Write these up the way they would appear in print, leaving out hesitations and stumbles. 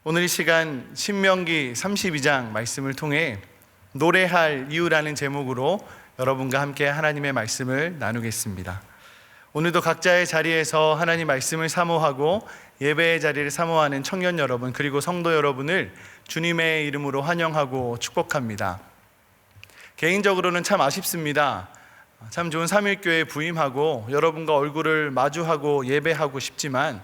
오늘 이 시간 신명기 32장 말씀을 통해 노래할 이유라는 제목으로 여러분과 함께 하나님의 말씀을 나누겠습니다. 오늘도 각자의 자리에서 하나님 말씀을 사모하고 예배의 자리를 사모하는 청년 여러분, 그리고 성도 여러분을 주님의 이름으로 환영하고 축복합니다. 개인적으로는 참 아쉽습니다. 참 좋은 삼일교회에 부임하고 여러분과 얼굴을 마주하고 예배하고 싶지만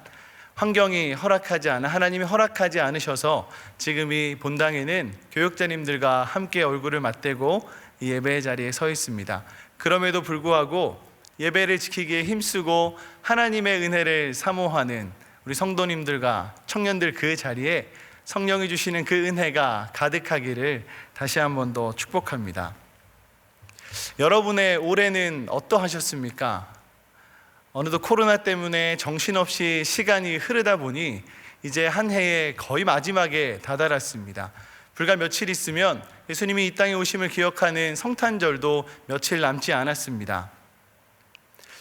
환경이 허락하지 않아, 하나님이 허락하지 않으셔서 지금 이 본당에는 교육자님들과 함께 얼굴을 맞대고 이 예배의 자리에 서 있습니다. 그럼에도 불구하고 예배를 지키기에 힘쓰고 하나님의 은혜를 사모하는 우리 성도님들과 청년들 그 자리에 성령이 주시는 그 은혜가 가득하기를 다시 한 번 더 축복합니다. 여러분의 올해는 어떠하셨습니까? 어느덧 코로나 때문에 정신없이 시간이 흐르다 보니 이제 한 해의 거의 마지막에 다다랐습니다. 불과 며칠 있으면 예수님이 이 땅에 오심을 기억하는 성탄절도 며칠 남지 않았습니다.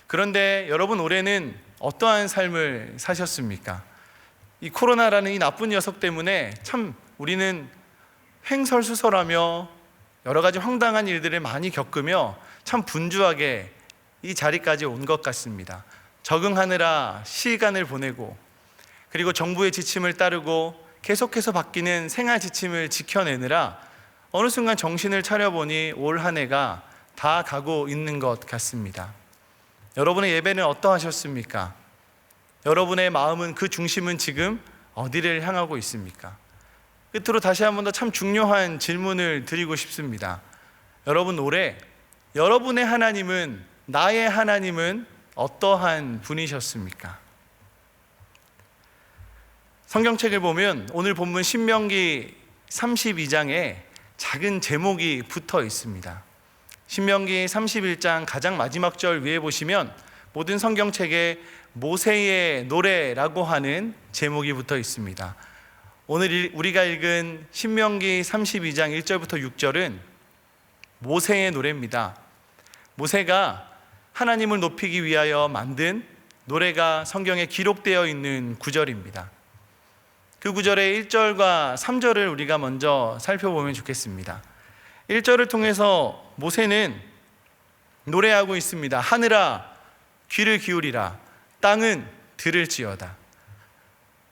그런데 여러분, 올해는 어떠한 삶을 사셨습니까? 이 코로나라는 이 나쁜 녀석 때문에 참 우리는 횡설수설하며 여러 가지 황당한 일들을 많이 겪으며 참 분주하게 이 자리까지 온 것 같습니다. 적응하느라 시간을 보내고, 그리고 정부의 지침을 따르고 계속해서 바뀌는 생활 지침을 지켜내느라 어느 순간 정신을 차려보니 올 한 해가 다 가고 있는 것 같습니다. 여러분의 예배는 어떠하셨습니까? 여러분의 마음은, 그 중심은 지금 어디를 향하고 있습니까? 끝으로 다시 한 번 더 참 중요한 질문을 드리고 싶습니다. 여러분, 올해 여러분의 하나님은, 나의 하나님은 어떠한 분이셨습니까? 성경책을 보면 오늘 본문 신명기 32장에 작은 제목이 붙어 있습니다. 신명기 31장 가장 마지막 절 위에 보시면 모든 성경책에 모세의 노래라고 하는 제목이 붙어 있습니다. 오늘 우리가 읽은 신명기 32장 1절부터 6절은 모세의 노래입니다. 모세가 하나님을 높이기 위하여 만든 노래가 성경에 기록되어 있는 구절입니다. 그 구절의 1절과 3절을 우리가 먼저 살펴보면 좋겠습니다. 1절을 통해서 모세는 노래하고 있습니다. 하늘아 귀를 기울이라, 땅은 들을지어다.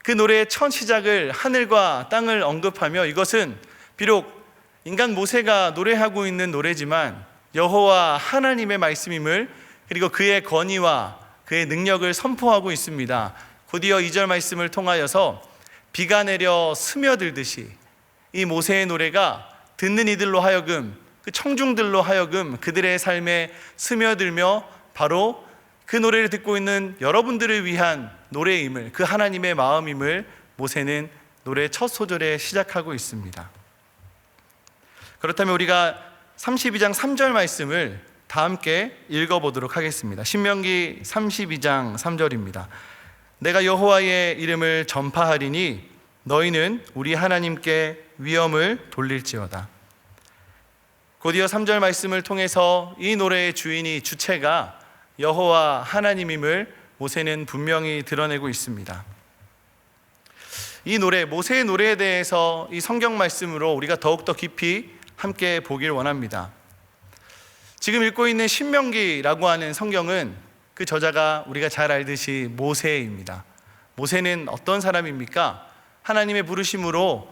그 노래의 첫 시작을 하늘과 땅을 언급하며, 이것은 비록 인간 모세가 노래하고 있는 노래지만 여호와 하나님의 말씀임을, 그리고 그의 권위와 그의 능력을 선포하고 있습니다. 곧이어 2절 말씀을 통하여서 비가 내려 스며들듯이 이 모세의 노래가 듣는 이들로 하여금, 그 청중들로 하여금 그들의 삶에 스며들며 바로 그 노래를 듣고 있는 여러분들을 위한 노래임을, 그 하나님의 마음임을 모세는 노래 첫 소절에 시작하고 있습니다. 그렇다면 우리가 32장 3절 말씀을 다 함께 읽어보도록 하겠습니다. 신명기 32장 3절입니다. 내가 여호와의 이름을 전파하리니 너희는 우리 하나님께 위엄을 돌릴지어다. 곧이어 3절 말씀을 통해서 이 노래의 주인이, 주체가 여호와 하나님임을 모세는 분명히 드러내고 있습니다. 이 노래, 모세의 노래에 대해서 이 성경 말씀으로 우리가 더욱더 깊이 함께 보길 원합니다. 지금 읽고 있는 신명기라고 하는 성경은 그 저자가 우리가 잘 알듯이 모세입니다. 모세는 어떤 사람입니까? 하나님의 부르심으로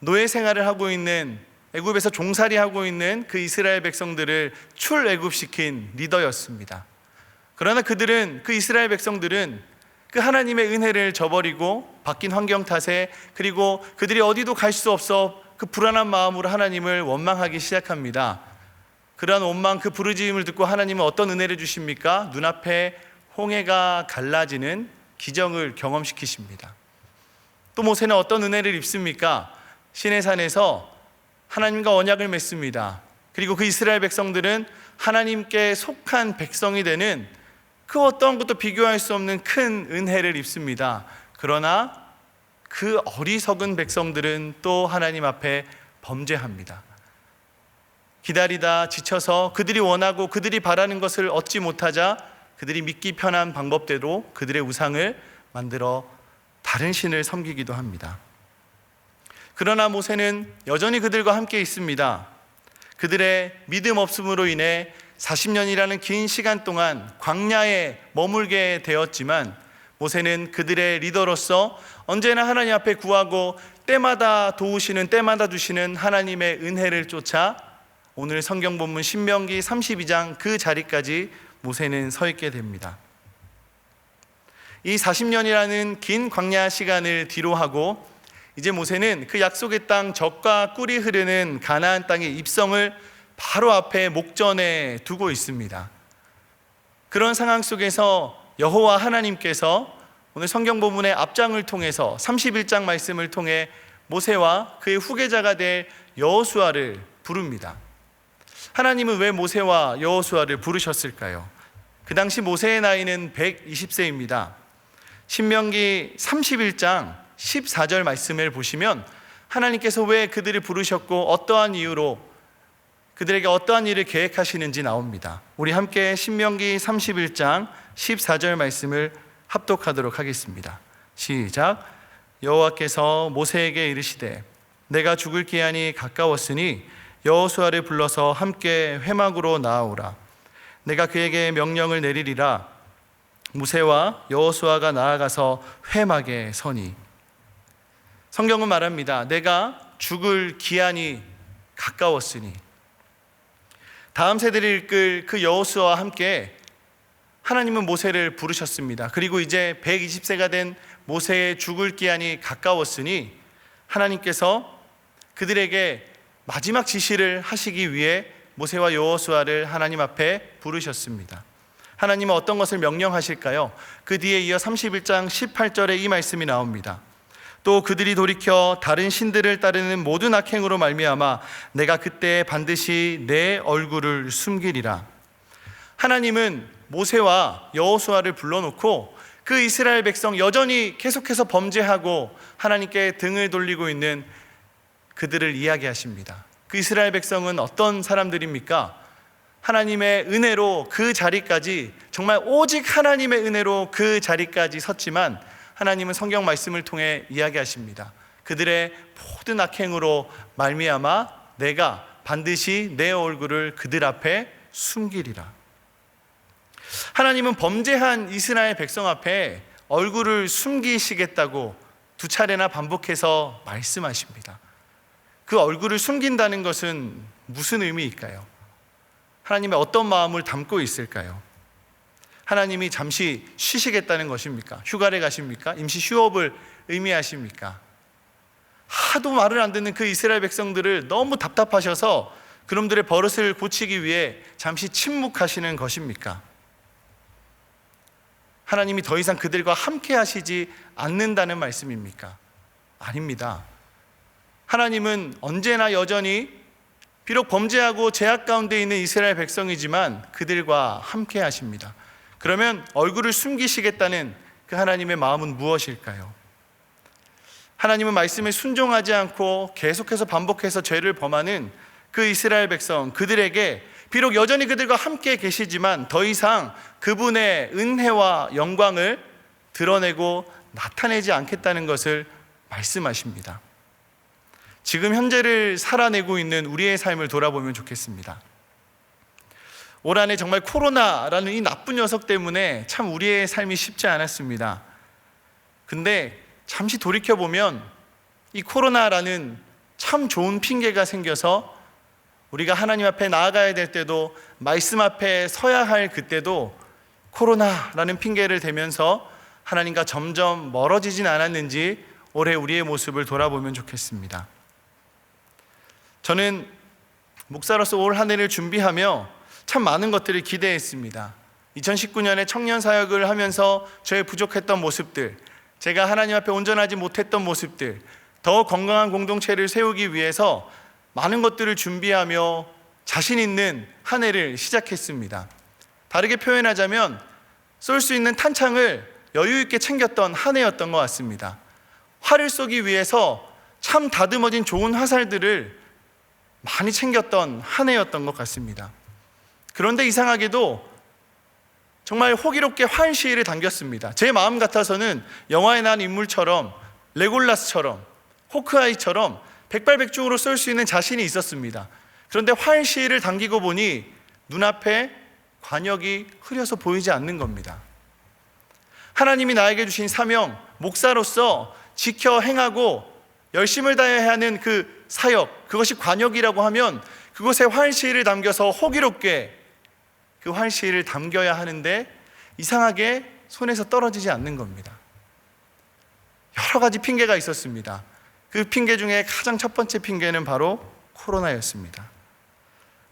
노예 생활을 하고 있는, 애굽에서 종살이하고 있는 그 이스라엘 백성들을 출애굽시킨 리더였습니다. 그러나 그들은, 그 이스라엘 백성들은 그 하나님의 은혜를 저버리고 바뀐 환경 탓에, 그리고 그들이 어디도 갈 수 없어 그 불안한 마음으로 하나님을 원망하기 시작합니다. 그러한 원망, 그 부르짖음을 듣고 하나님은 어떤 은혜를 주십니까? 눈앞에 홍해가 갈라지는 기적을 경험시키십니다. 또 모세는 어떤 은혜를 입습니까? 시내산에서 하나님과 언약을 맺습니다. 그리고 그 이스라엘 백성들은 하나님께 속한 백성이 되는 그 어떤 것도 비교할 수 없는 큰 은혜를 입습니다. 그러나 그 어리석은 백성들은 또 하나님 앞에 범죄합니다. 기다리다 지쳐서 그들이 원하고 그들이 바라는 것을 얻지 못하자 그들이 믿기 편한 방법대로 그들의 우상을 만들어 다른 신을 섬기기도 합니다. 그러나 모세는 여전히 그들과 함께 있습니다. 그들의 믿음 없음으로 인해 40년이라는 긴 시간 동안 광야에 머물게 되었지만 모세는 그들의 리더로서 언제나 하나님 앞에 구하고 때마다 도우시는, 때마다 주시는 하나님의 은혜를 쫓아 오늘 성경 본문 신명기 32장 그 자리까지 모세는 서 있게 됩니다. 이 40년이라는 긴 광야 시간을 뒤로하고 이제 모세는 그 약속의 땅 젖과 꿀이 흐르는 가나안 땅의 입성을 바로 앞에 목전에 두고 있습니다. 그런 상황 속에서 여호와 하나님께서 오늘 성경 본문의 앞장을 통해서 31장 말씀을 통해 모세와 그의 후계자가 될 여호수아를 부릅니다. 하나님은 왜 모세와 여호수아를 부르셨을까요? 그 당시 모세의 나이는 120세입니다. 신명기 31장 14절 말씀을 보시면 하나님께서 왜 그들을 부르셨고 어떠한 이유로 그들에게 어떠한 일을 계획하시는지 나옵니다. 우리 함께 신명기 31장 14절 말씀을 합독하도록 하겠습니다. 시작. 여호와께서 모세에게 이르시되 내가 죽을 기한이 가까웠으니 여호수아를 불러서 함께 회막으로 나아오라. 내가 그에게 명령을 내리리라. 모세와 여호수아가 나아가서 회막에 서니. 성경은 말합니다. 내가 죽을 기한이 가까웠으니. 다음 세대를 이끌 그 여호수아와 함께 하나님은 모세를 부르셨습니다. 그리고 이제 120세가 된 모세의 죽을 기한이 가까웠으니 하나님께서 그들에게 마지막 지시를 하시기 위해 모세와 여호수아를 하나님 앞에 부르셨습니다. 하나님은 어떤 것을 명령하실까요? 그 뒤에 이어 31장 18절에 이 말씀이 나옵니다. 또 그들이 돌이켜 다른 신들을 따르는 모든 악행으로 말미암아 내가 그때 반드시 내 얼굴을 숨기리라. 하나님은 모세와 여호수아를 불러놓고 그 이스라엘 백성 여전히 계속해서 범죄하고 하나님께 등을 돌리고 있는 그들을 이야기하십니다. 그 이스라엘 백성은 어떤 사람들입니까? 하나님의 은혜로 그 자리까지, 정말 오직 하나님의 은혜로 그 자리까지 섰지만 하나님은 성경 말씀을 통해 이야기하십니다. 그들의 모든 악행으로 말미암아 내가 반드시 내 얼굴을 그들 앞에 숨기리라. 하나님은 범죄한 이스라엘 백성 앞에 얼굴을 숨기시겠다고 두 차례나 반복해서 말씀하십니다. 그 얼굴을 숨긴다는 것은 무슨 의미일까요? 하나님의 어떤 마음을 담고 있을까요? 하나님이 잠시 쉬시겠다는 것입니까? 휴가를 가십니까? 임시 휴업을 의미하십니까? 하도 말을 안 듣는 그 이스라엘 백성들을 너무 답답하셔서 그놈들의 버릇을 고치기 위해 잠시 침묵하시는 것입니까? 하나님이 더 이상 그들과 함께 하시지 않는다는 말씀입니까? 아닙니다. 하나님은 언제나 여전히 비록 범죄하고 죄악 가운데 있는 이스라엘 백성이지만 그들과 함께 하십니다. 그러면 얼굴을 숨기시겠다는 그 하나님의 마음은 무엇일까요? 하나님은 말씀에 순종하지 않고 계속해서 반복해서 죄를 범하는 그 이스라엘 백성, 그들에게 비록 여전히 그들과 함께 계시지만 더 이상 그분의 은혜와 영광을 드러내고 나타내지 않겠다는 것을 말씀하십니다. 지금 현재를 살아내고 있는 우리의 삶을 돌아보면 좋겠습니다. 올 한해 정말 코로나라는 이 나쁜 녀석 때문에 참 우리의 삶이 쉽지 않았습니다. 근데 잠시 돌이켜보면 이 코로나라는 참 좋은 핑계가 생겨서 우리가 하나님 앞에 나아가야 될 때도, 말씀 앞에 서야 할 그때도 코로나라는 핑계를 대면서 하나님과 점점 멀어지진 않았는지 올해 우리의 모습을 돌아보면 좋겠습니다. 저는 목사로서 올 한 해를 준비하며 참 많은 것들을 기대했습니다. 2019년에 청년 사역을 하면서 저의 부족했던 모습들, 제가 하나님 앞에 온전하지 못했던 모습들, 더 건강한 공동체를 세우기 위해서 많은 것들을 준비하며 자신 있는 한 해를 시작했습니다. 다르게 표현하자면 쏠 수 있는 탄창을 여유 있게 챙겼던 한 해였던 것 같습니다. 활을 쏘기 위해서 참 다듬어진 좋은 화살들을 많이 챙겼던 한 해였던 것 같습니다. 그런데 이상하게도 정말 호기롭게 환시를 당겼습니다. 제 마음 같아서는 영화에 나온 인물처럼, 레골라스처럼, 호크아이처럼 백발백중으로 쏠 수 있는 자신이 있었습니다. 그런데 활시를 당기고 보니 눈앞에 관역이 흐려서 보이지 않는 겁니다. 하나님이 나에게 주신 사명, 목사로서 지켜 행하고 열심을 다해야 하는 그 사역, 그것이 관역이라고 하면 그곳에 활시를 담겨서 호기롭게 그 활시를 담겨야 하는데 이상하게 손에서 떨어지지 않는 겁니다. 여러 가지 핑계가 있었습니다. 그 핑계 중에 가장 첫 번째 핑계는 바로 코로나였습니다.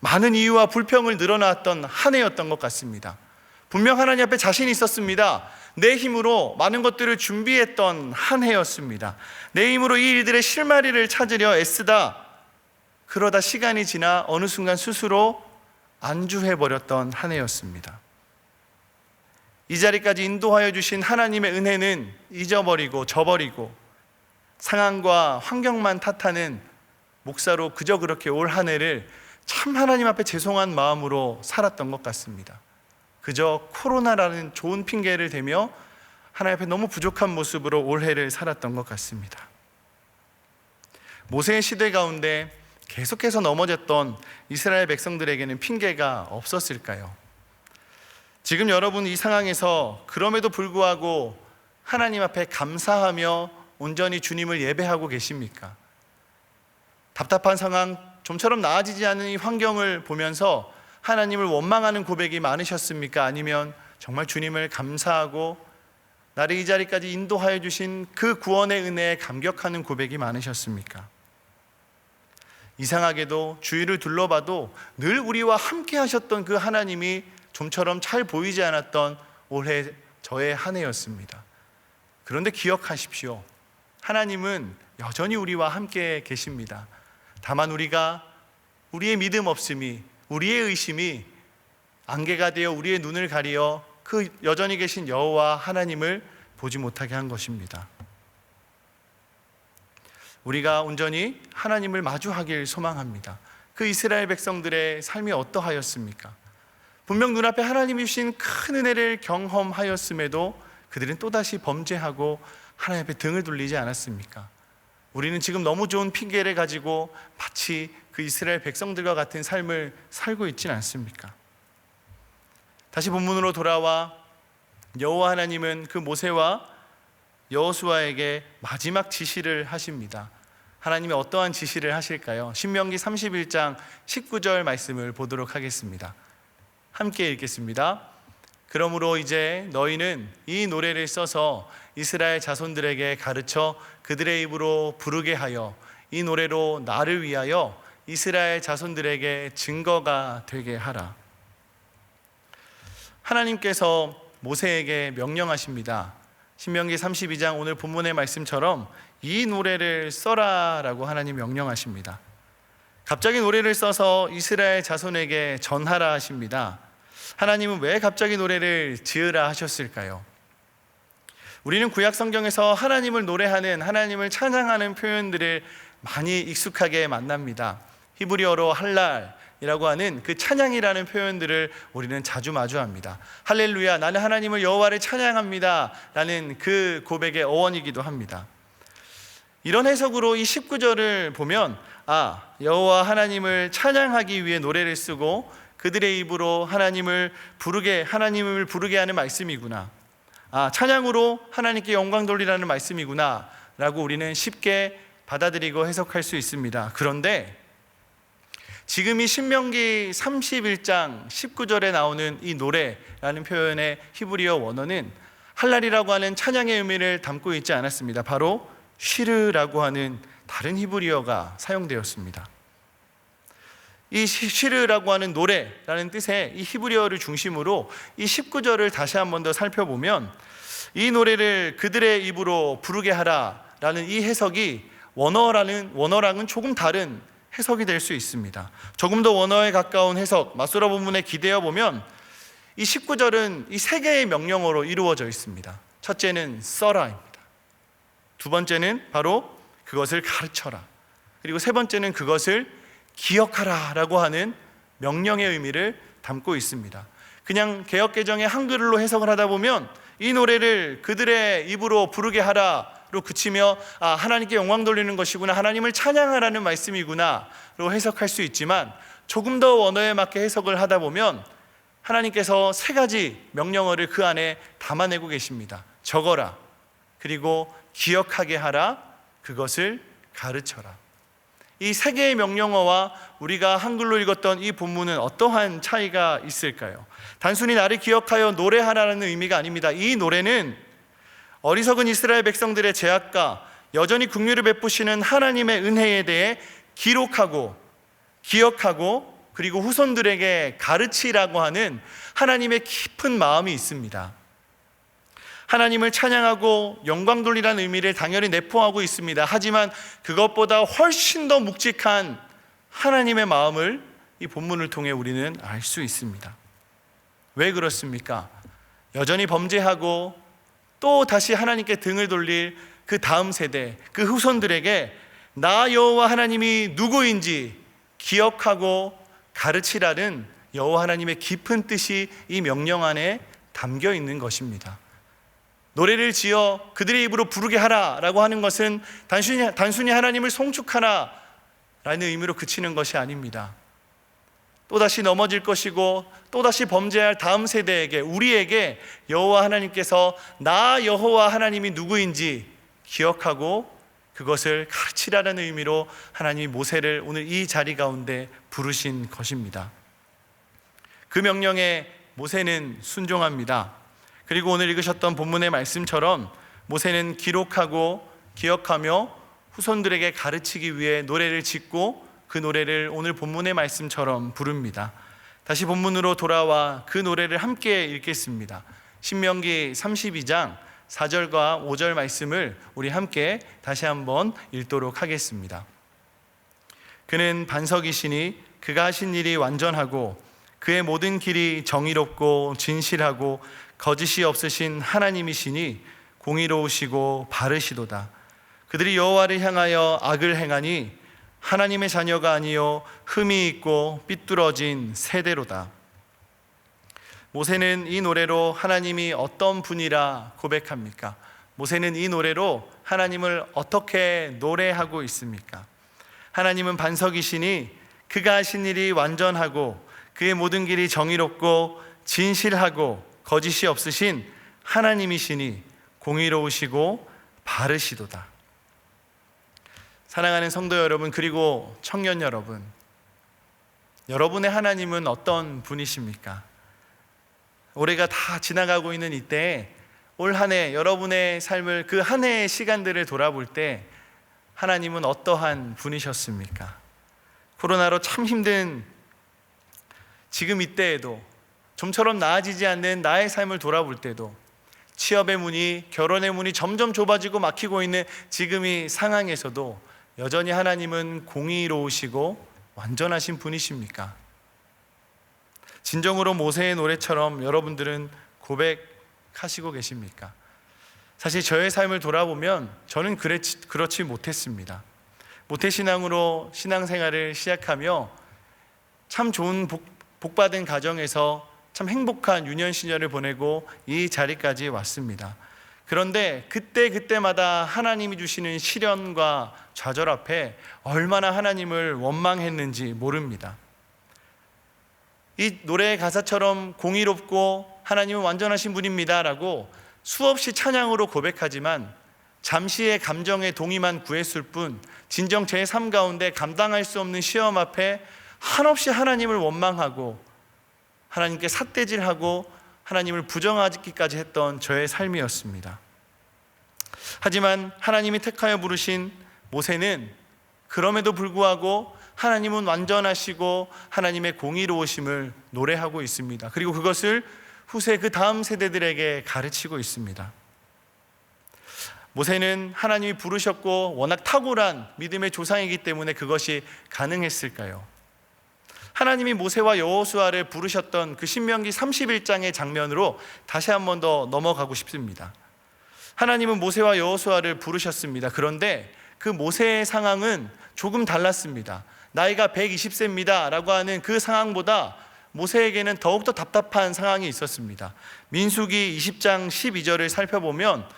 많은 이유와 불평을 늘어놨던 한 해였던 것 같습니다. 분명 하나님 앞에 자신이 있었습니다. 내 힘으로 많은 것들을 준비했던 한 해였습니다. 내 힘으로 이 일들의 실마리를 찾으려 애쓰다 그러다 시간이 지나 어느 순간 스스로 안주해버렸던 한 해였습니다. 이 자리까지 인도하여 주신 하나님의 은혜는 잊어버리고 저버리고 상황과 환경만 탓하는 목사로 그저 그렇게 올 한 해를 참 하나님 앞에 죄송한 마음으로 살았던 것 같습니다. 그저 코로나라는 좋은 핑계를 대며 하나님 앞에 너무 부족한 모습으로 올해를 살았던 것 같습니다. 모세의 시대 가운데 계속해서 넘어졌던 이스라엘 백성들에게는 핑계가 없었을까요? 지금 여러분 이 상황에서 그럼에도 불구하고 하나님 앞에 감사하며 온전히 주님을 예배하고 계십니까? 답답한 상황, 좀처럼 나아지지 않는 이 환경을 보면서 하나님을 원망하는 고백이 많으셨습니까? 아니면 정말 주님을 감사하고 나를 이 자리까지 인도하여 주신 그 구원의 은혜에 감격하는 고백이 많으셨습니까? 이상하게도 주위를 둘러봐도 늘 우리와 함께 하셨던 그 하나님이 좀처럼 잘 보이지 않았던 올해 저의 한 해였습니다. 그런데 기억하십시오. 하나님은 여전히 우리와 함께 계십니다. 다만 우리가 우리의 믿음 없음이, 우리의 의심이 안개가 되어 우리의 눈을 가리어 그 여전히 계신 여호와 하나님을 보지 못하게 한 것입니다. 우리가 온전히 하나님을 마주하길 소망합니다. 그 이스라엘 백성들의 삶이 어떠하였습니까? 분명 눈앞에 하나님이 주신 큰 은혜를 경험하였음에도 그들은 또다시 범죄하고 하나님 앞에 등을 돌리지 않았습니까? 우리는 지금 너무 좋은 핑계를 가지고 마치 그 이스라엘 백성들과 같은 삶을 살고 있지는 않습니까? 다시 본문으로 돌아와 여호와 하나님은 그 모세와 여호수아에게 마지막 지시를 하십니다. 하나님이 어떠한 지시를 하실까요? 신명기 31장 19절 말씀을 보도록 하겠습니다. 함께 읽겠습니다. 그러므로 이제 너희는 이 노래를 써서 이스라엘 자손들에게 가르쳐 그들의 입으로 부르게 하여 이 노래로 나를 위하여 이스라엘 자손들에게 증거가 되게 하라. 하나님께서 모세에게 명령하십니다. 신명기 32장 오늘 본문의 말씀처럼 이 노래를 써라 라고 하나님 명령하십니다. 갑자기 노래를 써서 이스라엘 자손에게 전하라 하십니다. 하나님은 왜 갑자기 노래를 지으라 하셨을까요? 우리는 구약 성경에서 하나님을 노래하는, 하나님을 찬양하는 표현들을 많이 익숙하게 만납니다. 히브리어로 할랄이라고 하는 그 찬양이라는 표현들을 우리는 자주 마주합니다. 할렐루야, 나는 하나님을 여호와를 찬양합니다 라는 그 고백의 어원이기도 합니다. 이런 해석으로 이 19절을 보면 여호와 하나님을 찬양하기 위해 노래를 쓰고 그들의 입으로 하나님을 부르게 하는 말씀이구나, 찬양으로 하나님께 영광 돌리라는 말씀이구나 라고 우리는 쉽게 받아들이고 해석할 수 있습니다. 그런데 지금 이 신명기 31장 19절에 나오는 이 노래라는 표현의 히브리어 원어는 할랄이라고 하는 찬양의 의미를 담고 있지 않았습니다. 바로 쉬르라고 하는 다른 히브리어가 사용되었습니다. 이 쉬르라고 하는 노래라는 뜻의 이 히브리어를 중심으로 이 19절을 다시 한 번 더 살펴보면 이 노래를 그들의 입으로 부르게 하라 라는 이 해석이 원어랑은 조금 다른 해석이 될 수 있습니다. 조금 더 원어에 가까운 해석, 마소라 본문에 기대어 보면 이 19절은 이 세 개의 명령어로 이루어져 있습니다. 첫째는 써라입니다. 두 번째는 바로 그것을 가르쳐라. 그리고 세 번째는 그것을 기억하라 라고 하는 명령의 의미를 담고 있습니다. 그냥 개역개정의 한글로 해석을 하다 보면 이 노래를 그들의 입으로 부르게 하라 로 그치며 하나님께 영광 돌리는 것이구나, 하나님을 찬양하라는 말씀이구나로 해석할 수 있지만, 조금 더 원어에 맞게 해석을 하다 보면 하나님께서 세 가지 명령어를 그 안에 담아내고 계십니다. 적어라, 그리고 기억하게 하라, 그것을 가르쳐라. 이 세 개의 명령어와 우리가 한글로 읽었던 이 본문은 어떠한 차이가 있을까요? 단순히 나를 기억하여 노래하라는 의미가 아닙니다. 이 노래는 어리석은 이스라엘 백성들의 죄악과 여전히 긍휼을 베푸시는 하나님의 은혜에 대해 기록하고 기억하고 그리고 후손들에게 가르치라고 하는 하나님의 깊은 마음이 있습니다. 하나님을 찬양하고 영광 돌리라는 의미를 당연히 내포하고 있습니다. 하지만 그것보다 훨씬 더 묵직한 하나님의 마음을 이 본문을 통해 우리는 알 수 있습니다. 왜 그렇습니까? 여전히 범죄하고 또 다시 하나님께 등을 돌릴 그 다음 세대, 그 후손들에게 나 여호와 하나님이 누구인지 기억하고 가르치라는 여호와 하나님의 깊은 뜻이 이 명령 안에 담겨 있는 것입니다. 노래를 지어 그들의 입으로 부르게 하라라고 하는 것은 단순히 하나님을 송축하라 라는 의미로 그치는 것이 아닙니다. 또다시 넘어질 것이고 또다시 범죄할 다음 세대에게, 우리에게 여호와 하나님께서 나 여호와 하나님이 누구인지 기억하고 그것을 가르치라는 의미로 하나님이 모세를 오늘 이 자리 가운데 부르신 것입니다. 그 명령에 모세는 순종합니다. 그리고 오늘 읽으셨던 본문의 말씀처럼 모세는 기록하고 기억하며 후손들에게 가르치기 위해 노래를 짓고 그 노래를 오늘 본문의 말씀처럼 부릅니다. 다시 본문으로 돌아와 그 노래를 함께 읽겠습니다. 신명기 32장 4절과 5절 말씀을 우리 함께 다시 한번 읽도록 하겠습니다. 그는 반석이시니 그가 하신 일이 완전하고 그의 모든 길이 정의롭고 진실하고 거짓이 없으신 하나님이시니 공의로우시고 바르시도다. 그들이 여호와를 향하여 악을 행하니 하나님의 자녀가 아니요 흠이 있고 삐뚤어진 세대로다. 모세는 이 노래로 하나님이 어떤 분이라 고백합니까? 모세는 이 노래로 하나님을 어떻게 노래하고 있습니까? 하나님은 반석이시니 그가 하신 일이 완전하고 그의 모든 길이 정의롭고 진실하고 거짓이 없으신 하나님이시니 공의로우시고 바르시도다. 사랑하는 성도 여러분, 그리고 청년 여러분, 여러분의 하나님은 어떤 분이십니까? 올해가 다 지나가고 있는 이때에 올 한 해 여러분의 삶을, 그 한 해의 시간들을 돌아볼 때 하나님은 어떠한 분이셨습니까? 코로나로 참 힘든 지금 이때에도, 좀처럼 나아지지 않는 나의 삶을 돌아볼 때도, 취업의 문이, 결혼의 문이 점점 좁아지고 막히고 있는 지금 이 상황에서도 여전히 하나님은 공의로우시고 완전하신 분이십니까? 진정으로 모세의 노래처럼 여러분들은 고백하시고 계십니까? 사실 저의 삶을 돌아보면 저는 그렇지 못했습니다. 모태신앙으로 신앙생활을 시작하며 참 좋은 복받은 가정에서 참 행복한 유년 시절을 보내고 이 자리까지 왔습니다. 그런데 그때마다 하나님이 주시는 시련과 좌절 앞에 얼마나 하나님을 원망했는지 모릅니다. 이 노래의 가사처럼 공의롭고 하나님은 완전하신 분입니다 라고 수없이 찬양으로 고백하지만 잠시의 감정의 동의만 구했을 뿐 진정 제 삶 가운데 감당할 수 없는 시험 앞에 한없이 하나님을 원망하고 하나님께 삿대질하고 하나님을 부정하기까지 했던 저의 삶이었습니다. 하지만 하나님이 택하여 부르신 모세는 그럼에도 불구하고 하나님은 완전하시고 하나님의 공의로우심을 노래하고 있습니다. 그리고 그것을 후세 그 다음 세대들에게 가르치고 있습니다. 모세는 하나님이 부르셨고 워낙 탁월한 믿음의 조상이기 때문에 그것이 가능했을까요? 하나님이 모세와 여호수아를 부르셨던 그 신명기 31장의 장면으로 다시 한 번 더 넘어가고 싶습니다. 하나님은 모세와 여호수아를 부르셨습니다. 그런데 그 모세의 상황은 조금 달랐습니다. 나이가 120세입니다 라고 하는 그 상황보다 모세에게는 더욱더 답답한 상황이 있었습니다. 민수기 20장 12절을 살펴보면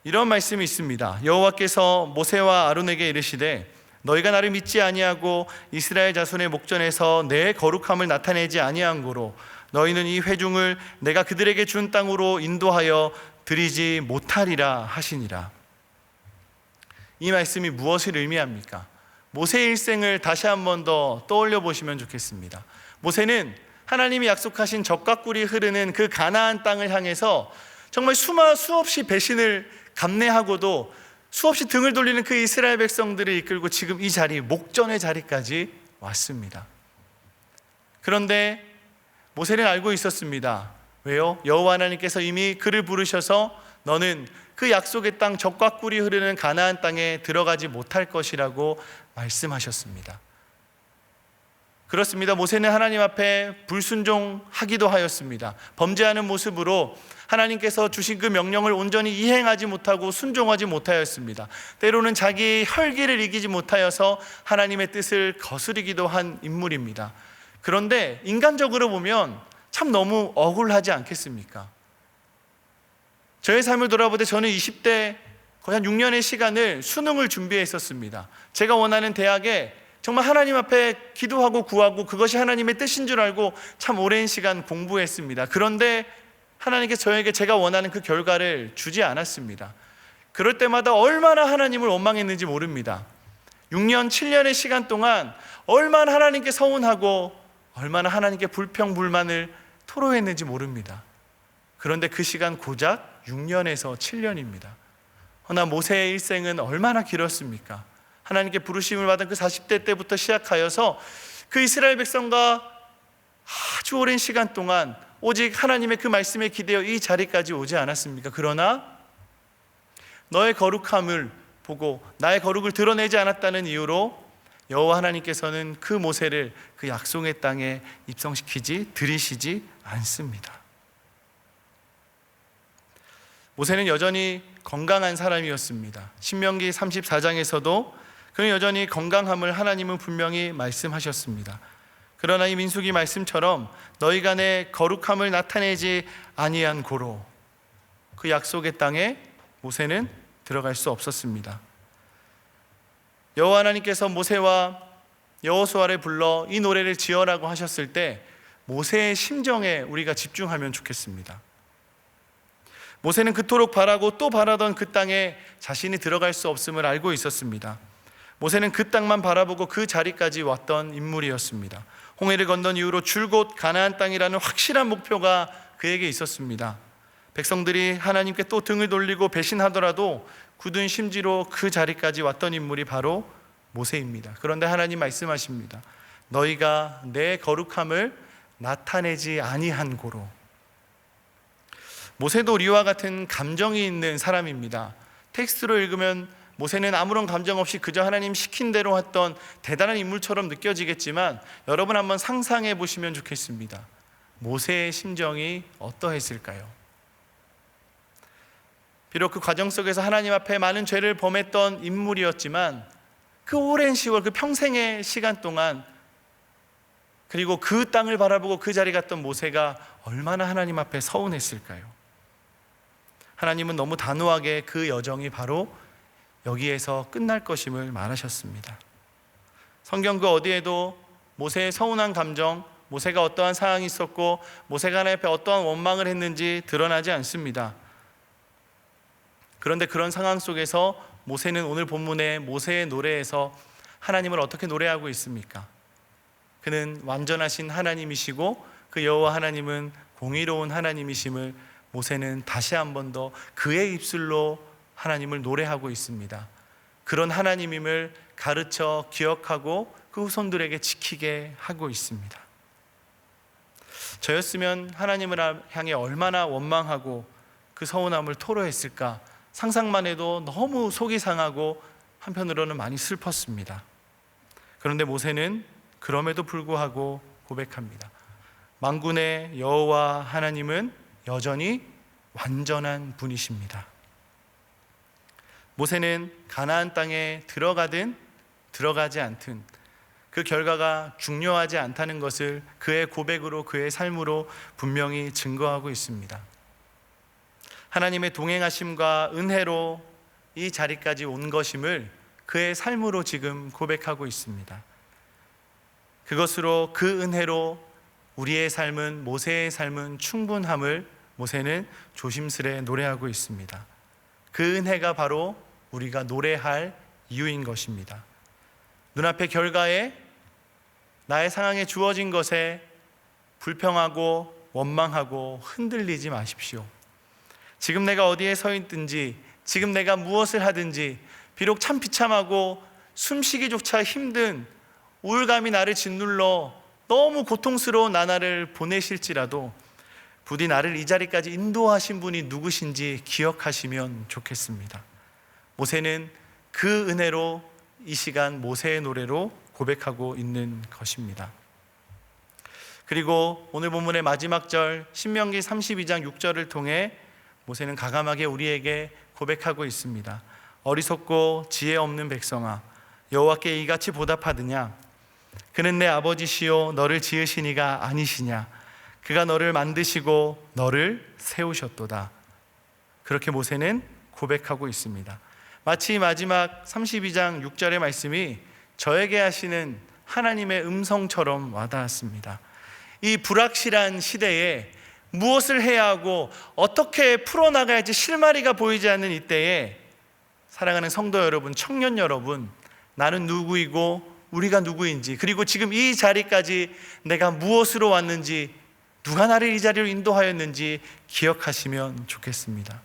이런 말씀이 있습니다. 여호와께서 모세와 아론에게 이르시되 너희가 나를 믿지 아니하고 이스라엘 자손의 목전에서 내 거룩함을 나타내지 아니한 고로 너희는 이 회중을 내가 그들에게 준 땅으로 인도하여 드리지 못하리라 하시니라. 이 말씀이 무엇을 의미합니까? 모세의 일생을 다시 한 번 더 떠올려 보시면 좋겠습니다. 모세는 하나님이 약속하신 젖과 꿀이 흐르는 그 가나안 땅을 향해서 정말 수없이 배신을 감내하고도 수없이 등을 돌리는 그 이스라엘 백성들을 이끌고 지금 이 자리, 목전의 자리까지 왔습니다. 그런데 모세는 알고 있었습니다. 왜요? 여호와 하나님께서 이미 그를 부르셔서 너는 그 약속의 땅, 젖과 꿀이 흐르는 가나안 땅에 들어가지 못할 것이라고 말씀하셨습니다. 그렇습니다. 모세는 하나님 앞에 불순종하기도 하였습니다. 범죄하는 모습으로 하나님께서 주신 그 명령을 온전히 이행하지 못하고 순종하지 못하였습니다. 때로는 자기의 혈기를 이기지 못하여서 하나님의 뜻을 거스르기도 한 인물입니다. 그런데 인간적으로 보면 참 너무 억울하지 않겠습니까? 저의 삶을 돌아보되 저는 20대 거의 한 6년의 시간을 수능을 준비했었습니다. 제가 원하는 대학에 정말 하나님 앞에 기도하고 구하고 그것이 하나님의 뜻인 줄 알고 참 오랜 시간 공부했습니다. 그런데 하나님께서 저에게 제가 원하는 그 결과를 주지 않았습니다. 그럴 때마다 얼마나 하나님을 원망했는지 모릅니다. 6년, 7년의 시간 동안 얼마나 하나님께 서운하고 얼마나 하나님께 불평불만을 토로했는지 모릅니다. 그런데 그 시간 고작 6년에서 7년입니다. 허나 모세의 일생은 얼마나 길었습니까? 하나님께 부르심을 받은 그 40대 때부터 시작하여서 그 이스라엘 백성과 아주 오랜 시간 동안 오직 하나님의 그 말씀에 기대어 이 자리까지 오지 않았습니까? 그러나 너의 거룩함을 보고 나의 거룩을 드러내지 않았다는 이유로 여호와 하나님께서는 그 모세를 그 약속의 땅에 들이시지 않습니다. 모세는 여전히 건강한 사람이었습니다. 신명기 34장에서도 그는 여전히 건강함을 하나님은 분명히 말씀하셨습니다. 그러나 이 민수기 말씀처럼 너희가 내 거룩함을 나타내지 아니한 고로 그 약속의 땅에 모세는 들어갈 수 없었습니다. 여호와 하나님께서 모세와 여호수아를 불러 이 노래를 지어라고 하셨을 때 모세의 심정에 우리가 집중하면 좋겠습니다. 모세는 그토록 바라고 또 바라던 그 땅에 자신이 들어갈 수 없음을 알고 있었습니다. 모세는 그 땅만 바라보고 그 자리까지 왔던 인물이었습니다. 홍해를 건넌 이후로 줄곧 가나안 땅이라는 확실한 목표가 그에게 있었습니다. 백성들이 하나님께 또 등을 돌리고 배신하더라도 굳은 심지로 그 자리까지 왔던 인물이 바로 모세입니다. 그런데 하나님 말씀하십니다. 너희가 내 거룩함을 나타내지 아니한 고로. 모세도 우리와 같은 감정이 있는 사람입니다. 텍스트로 읽으면 모세는 아무런 감정 없이 그저 하나님 시킨 대로 했던 대단한 인물처럼 느껴지겠지만 여러분 한번 상상해 보시면 좋겠습니다. 모세의 심정이 어떠했을까요? 비록 그 과정 속에서 하나님 앞에 많은 죄를 범했던 인물이었지만 그 오랜 시월, 그 평생의 시간 동안 그리고 그 땅을 바라보고 그 자리 갔던 모세가 얼마나 하나님 앞에 서운했을까요? 하나님은 너무 단호하게 그 여정이 바로 여기에서 끝날 것임을 말하셨습니다. 성경 그 어디에도 모세의 서운한 감정, 모세가 어떠한 상황이 있었고 모세가 하나님 앞에 어떠한 원망을 했는지 드러나지 않습니다. 그런데 그런 상황 속에서 모세는 오늘 본문의 모세의 노래에서 하나님을 어떻게 노래하고 있습니까? 그는 완전하신 하나님이시고 그 여호와 하나님은 공의로운 하나님이심을 모세는 다시 한 번 더 그의 입술로 하나님을 노래하고 있습니다. 그런 하나님임을 가르쳐 기억하고 그 후손들에게 지키게 하고 있습니다. 저였으면 하나님을 향해 얼마나 원망하고 그 서운함을 토로했을까 상상만 해도 너무 속이 상하고 한편으로는 많이 슬펐습니다. 그런데 모세는 그럼에도 불구하고 고백합니다. 만군의 여호와 하나님은 여전히 완전한 분이십니다. 모세는 가나안 땅에 들어가든 들어가지 않든 그 결과가 중요하지 않다는 것을 그의 고백으로 그의 삶으로 분명히 증거하고 있습니다. 하나님의 동행하심과 은혜로 이 자리까지 온 것임을 그의 삶으로 지금 고백하고 있습니다. 그것으로 그 은혜로 우리의 삶은, 모세의 삶은 충분함을 모세는 조심스레 노래하고 있습니다. 그 은혜가 바로 우리가 노래할 이유인 것입니다. 눈앞의 결과에, 나의 상황에 주어진 것에 불평하고 원망하고 흔들리지 마십시오. 지금 내가 어디에 서 있든지, 지금 내가 무엇을 하든지, 비록 참 비참하고 숨쉬기조차 힘든 우울감이 나를 짓눌러 너무 고통스러운 나날을 보내실지라도 부디 나를 이 자리까지 인도하신 분이 누구신지 기억하시면 좋겠습니다. 모세는 그 은혜로 이 시간 모세의 노래로 고백하고 있는 것입니다. 그리고 오늘 본문의 마지막 절 신명기 32장 6절을 통해 모세는 가감하게 우리에게 고백하고 있습니다. 어리석고 지혜 없는 백성아, 여호와께 이같이 보답하느냐? 그는 내 아버지시요 너를 지으신 이가 아니시냐? 그가 너를 만드시고 너를 세우셨도다. 그렇게 모세는 고백하고 있습니다. 마치 마지막 32장 6절의 말씀이 저에게 하시는 하나님의 음성처럼 와닿았습니다. 이 불확실한 시대에 무엇을 해야 하고 어떻게 풀어나가야지 실마리가 보이지 않는 이때에 사랑하는 성도 여러분, 청년 여러분, 나는 누구이고 우리가 누구인지, 그리고 지금 이 자리까지 내가 무엇으로 왔는지, 누가 나를 이 자리로 인도하였는지 기억하시면 좋겠습니다.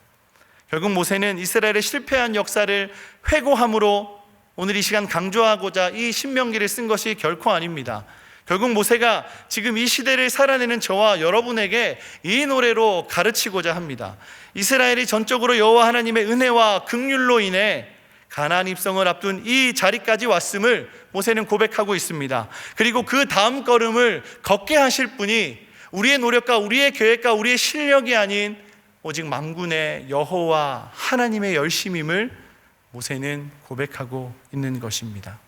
결국 모세는 이스라엘의 실패한 역사를 회고함으로 오늘 이 시간 강조하고자 이 신명기를 쓴 것이 결코 아닙니다. 결국 모세가 지금 이 시대를 살아내는 저와 여러분에게 이 노래로 가르치고자 합니다. 이스라엘이 전적으로 여호와 하나님의 은혜와 긍휼로 인해 가나안 입성을 앞둔 이 자리까지 왔음을 모세는 고백하고 있습니다. 그리고 그 다음 걸음을 걷게 하실 분이 우리의 노력과 우리의 계획과 우리의 실력이 아닌 오직 만군의 여호와 하나님의 열심임을 모세는 고백하고 있는 것입니다.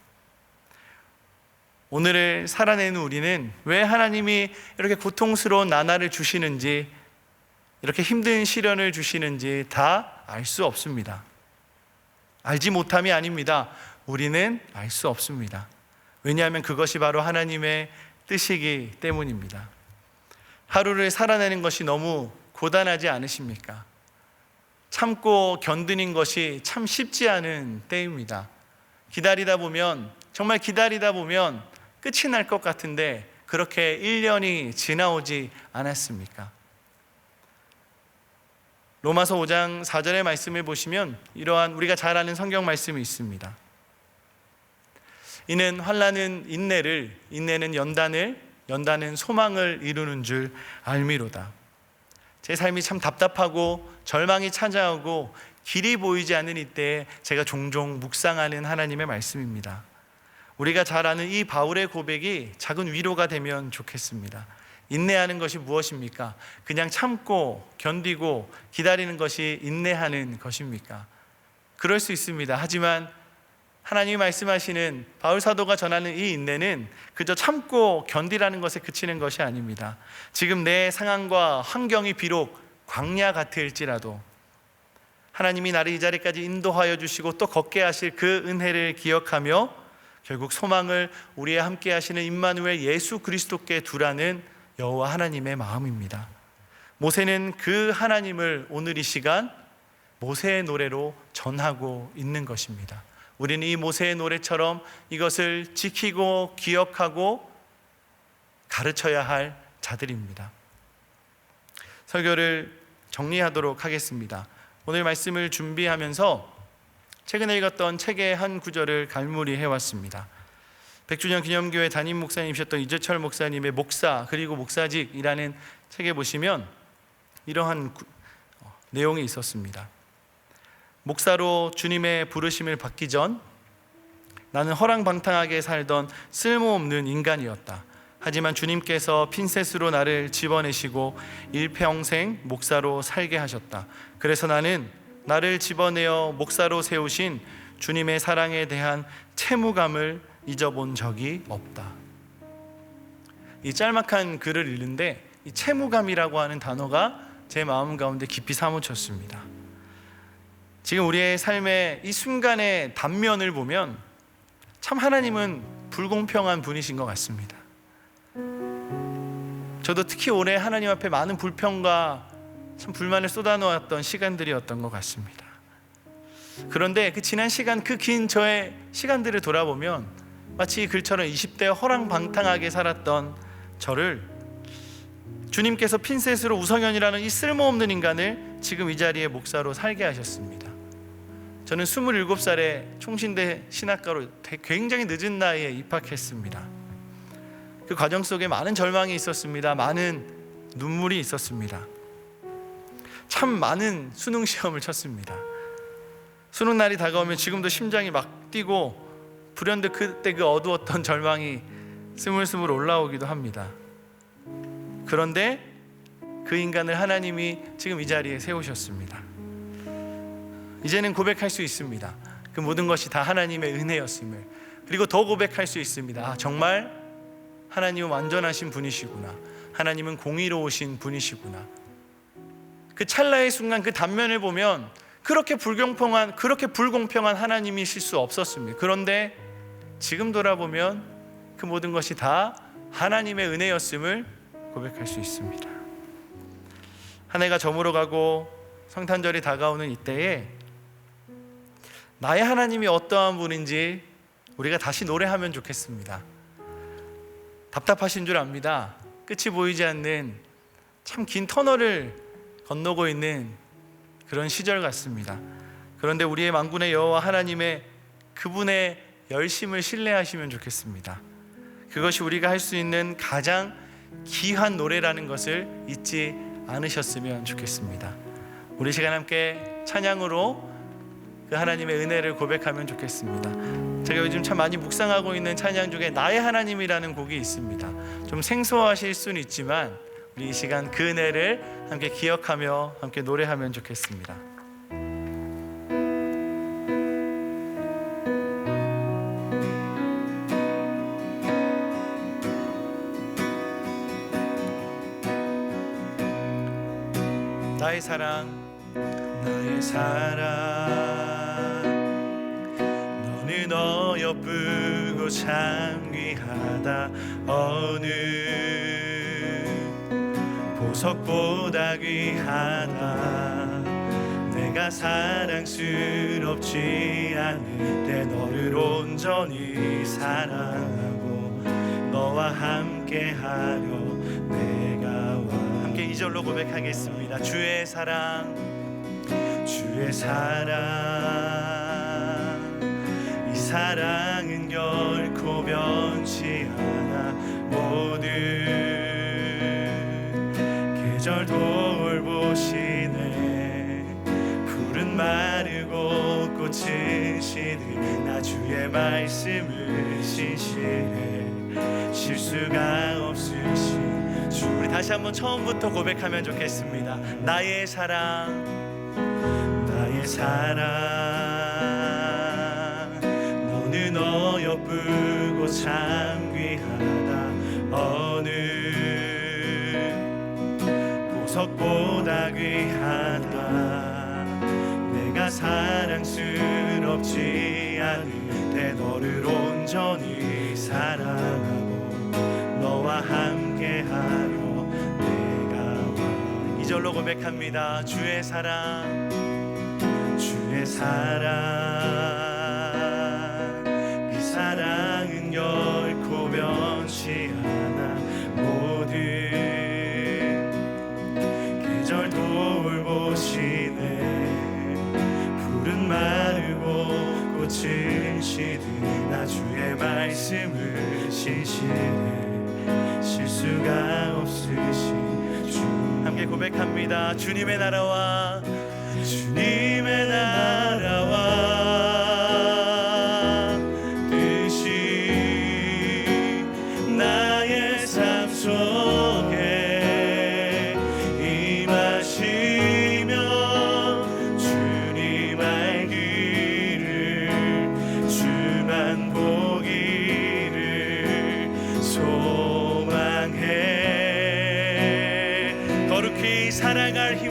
오늘을 살아내는 우리는 왜 하나님이 이렇게 고통스러운 나날을 주시는지, 이렇게 힘든 시련을 주시는지 다 알 수 없습니다. 알지 못함이 아닙니다. 우리는 알 수 없습니다. 왜냐하면 그것이 바로 하나님의 뜻이기 때문입니다. 하루를 살아내는 것이 너무 고단하지 않으십니까? 참고 견디는 것이 참 쉽지 않은 때입니다. 기다리다 보면, 정말 기다리다 보면 끝이 날 것 같은데 그렇게 1년이 지나오지 않았습니까? 로마서 5장 4절의 말씀을 보시면 이러한 우리가 잘 아는 성경 말씀이 있습니다. 이는 환난은 인내를, 인내는 연단을, 연단은 소망을 이루는 줄 알미로다. 제 삶이 참 답답하고 절망이 찾아오고 길이 보이지 않는 이때에 제가 종종 묵상하는 하나님의 말씀입니다. 우리가 잘 아는 이 바울의 고백이 작은 위로가 되면 좋겠습니다. 인내하는 것이 무엇입니까? 그냥 참고 견디고 기다리는 것이 인내하는 것입니까? 그럴 수 있습니다. 하지만 하나님이 말씀하시는 바울 사도가 전하는 이 인내는 그저 참고 견디라는 것에 그치는 것이 아닙니다. 지금 내 상황과 환경이 비록 광야 같을지라도 하나님이 나를 이 자리까지 인도하여 주시고 또 걷게 하실 그 은혜를 기억하며 결국 소망을 우리와 함께 하시는 임마누엘 예수 그리스도께 두라는 여호와 하나님의 마음입니다. 모세는 그 하나님을 오늘 이 시간 모세의 노래로 전하고 있는 것입니다. 우리는 이 모세의 노래처럼 이것을 지키고 기억하고 가르쳐야 할 자들입니다. 설교를 정리하도록 하겠습니다. 오늘 말씀을 준비하면서 최근에 읽었던 책의 한 구절을 갈무리해 왔습니다. 백주년 기념교회 담임 목사님이셨던 이재철 목사님의 목사 그리고 목사직이라는 책에 보시면 이러한 내용이 있었습니다. 목사로 주님의 부르심을 받기 전 나는 허랑방탕하게 살던 쓸모없는 인간이었다. 하지만 주님께서 핀셋으로 나를 집어내시고 일평생 목사로 살게 하셨다. 그래서 나는 나를 집어내어 목사로 세우신 주님의 사랑에 대한 채무감을 잊어본 적이 없다. 이 짤막한 글을 읽는데 이 채무감이라고 하는 단어가 제 마음 가운데 깊이 사무쳤습니다. 지금 우리의 삶의 이 순간의 단면을 보면 참 하나님은 불공평한 분이신 것 같습니다. 저도 특히 올해 하나님 앞에 많은 불평과 참 불만을 쏟아놓았던 시간들이었던 것 같습니다. 그런데 그 지난 시간, 그 긴 저의 시간들을 돌아보면 마치 이 글처럼 20대 허랑방탕하게 살았던 저를 주님께서 핀셋으로 우성현이라는 이 쓸모없는 인간을 지금 이 자리에 목사로 살게 하셨습니다. 저는 27살에 총신대 신학과로 굉장히 늦은 나이에 입학했습니다. 그 과정 속에 많은 절망이 있었습니다. 많은 눈물이 있었습니다. 참 많은 수능 시험을 쳤습니다. 수능 날이 다가오면 지금도 심장이 막 뛰고 불현듯 그때 그 어두웠던 절망이 스물스물 올라오기도 합니다. 그런데 그 인간을 하나님이 지금 이 자리에 세우셨습니다. 이제는 고백할 수 있습니다. 그 모든 것이 다 하나님의 은혜였음을. 그리고 더 고백할 수 있습니다. 정말 하나님은 완전하신 분이시구나. 하나님은 공의로우신 분이시구나. 그 찰나의 순간 그 단면을 보면 그렇게 불공평한 하나님이실 수 없었습니다. 그런데 지금 돌아보면 그 모든 것이 다 하나님의 은혜였음을 고백할 수 있습니다. 한 해가 저물어가고 성탄절이 다가오는 이때에 나의 하나님이 어떠한 분인지 우리가 다시 노래하면 좋겠습니다. 답답하신 줄 압니다. 끝이 보이지 않는 참 긴 터널을 건너고 있는 그런 시절 같습니다. 그런데 우리의 만군의 여호와 하나님의 그분의 열심을 신뢰하시면 좋겠습니다. 그것이 우리가 할 수 있는 가장 귀한 노래라는 것을 잊지 않으셨으면 좋겠습니다. 우리 시간 함께 찬양으로 그 하나님의 은혜를 고백하면 좋겠습니다. 제가 요즘 참 많이 묵상하고 있는 찬양 중에 나의 하나님이라는 곡이 있습니다. 좀 생소하실 수는 있지만 우리 이 시간 그 은혜를 함께 기억하며 함께 노래하면 좋겠습니다. 나의 사랑, 나의 사랑, 너는 어여쁘고 참 귀하다. 어느 보석보다 귀하다. 내가 사랑스럽지 않을 때 너를 온전히 사랑하고 너와 함께하려 내가 와. 함께 2절로 고백하겠습니다. 주의 사랑, 주의 사랑, 이 사랑은 결코 변치 않아. 모든 계절 돌보시네. 푸른 마르고 꽃은 시드나 주의 말씀을 신실해 실수가 없으신 주. 우리 다시 한번 처음부터 고백하면 좋겠습니다. 나의 사랑, 나의 사랑, 너는 어여쁘고 참 귀하다. 어느 보석보다 귀하다. 내가 사랑스럽지 않을 때 너를 온전히 사랑하고 너와 함께하려 내가 와. 2절로 고백합니다. 주의 사랑, 주의 사랑, 이 사랑은 결코 변치 않아. 모든 계절 돌보시네. 푸른 마르고 꽃은 시드나 주의 말씀을 신실해 실수가 없으신 주. 함께 고백합니다. 주님의 나라와 주님의 나라와 뜻이 나의 삶 속에 임하시며 주님 알기를 주만 보기를 소망해. 거룩히 사랑할 힘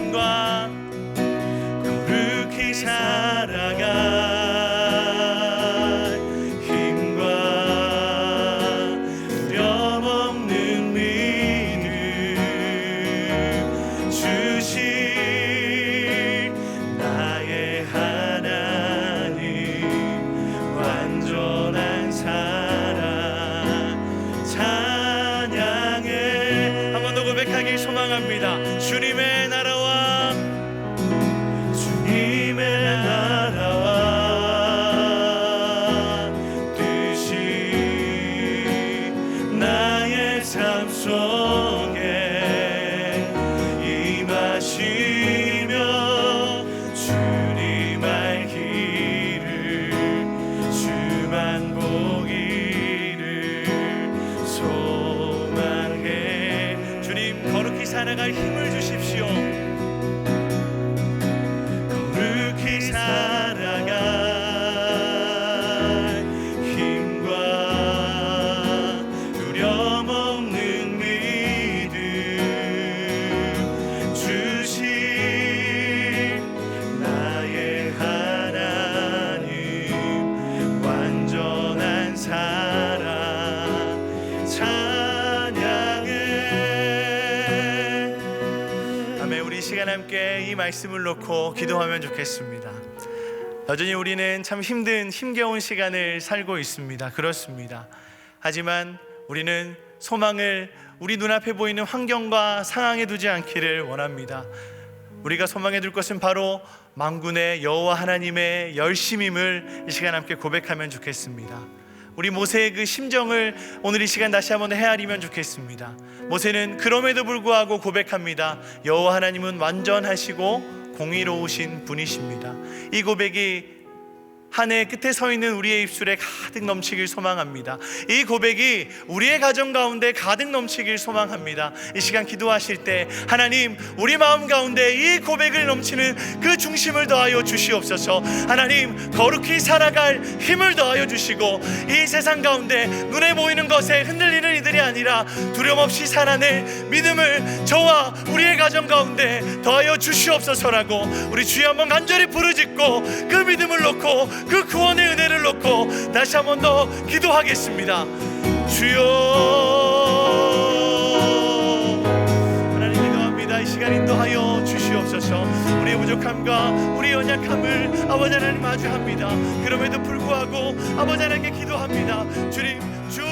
속에 임하시며 주님 알기를 주만 보기를 소망해. 주님 거룩히 살아갈 힘을 주십시오. 거룩히 살아갈 함께 이 말씀을 놓고 기도하면 좋겠습니다. 여전히 우리는 참 힘겨운 시간을 살고 있습니다. 그렇습니다. 하지만 우리는 소망을 우리 눈앞에 보이는 환경과 상황에 두지 않기를 원합니다. 우리가 소망해 둘 것은 바로 만군의 여호와 하나님의 열심임을 이 시간 함께 고백하면 좋겠습니다. 우리 모세의 그 심정을 오늘 이 시간 다시 한번 헤아리면 좋겠습니다. 모세는 그럼에도 불구하고 고백합니다. 여호와 하나님은 완전하시고 공의로우신 분이십니다. 이 고백이 한 해 끝에 서 있는 우리의 입술에 가득 넘치길 소망합니다. 이 고백이 우리의 가정 가운데 가득 넘치길 소망합니다. 이 시간 기도하실 때 하나님, 우리 마음 가운데 이 고백을 넘치는 그 중심을 더하여 주시옵소서. 하나님, 거룩히 살아갈 힘을 더하여 주시고 이 세상 가운데 눈에 보이는 것에 흔들리는 이들이 아니라 두려움 없이 살아낼 믿음을 저와 우리의 가정 가운데 더하여 주시옵소서라고 우리 주여 한번 간절히 부르짖고 그 믿음을 놓고 그 구원의 은혜를 놓고 다시 한 번 더 기도하겠습니다. 주여, 하나님 기도합니다. 이 시간 인도하여 주시옵소서. 우리의 부족함과 우리의 연약함을 아버지 하나님 마주합니다. 그럼에도 불구하고 아버지 하나님께 기도합니다. 주님, 주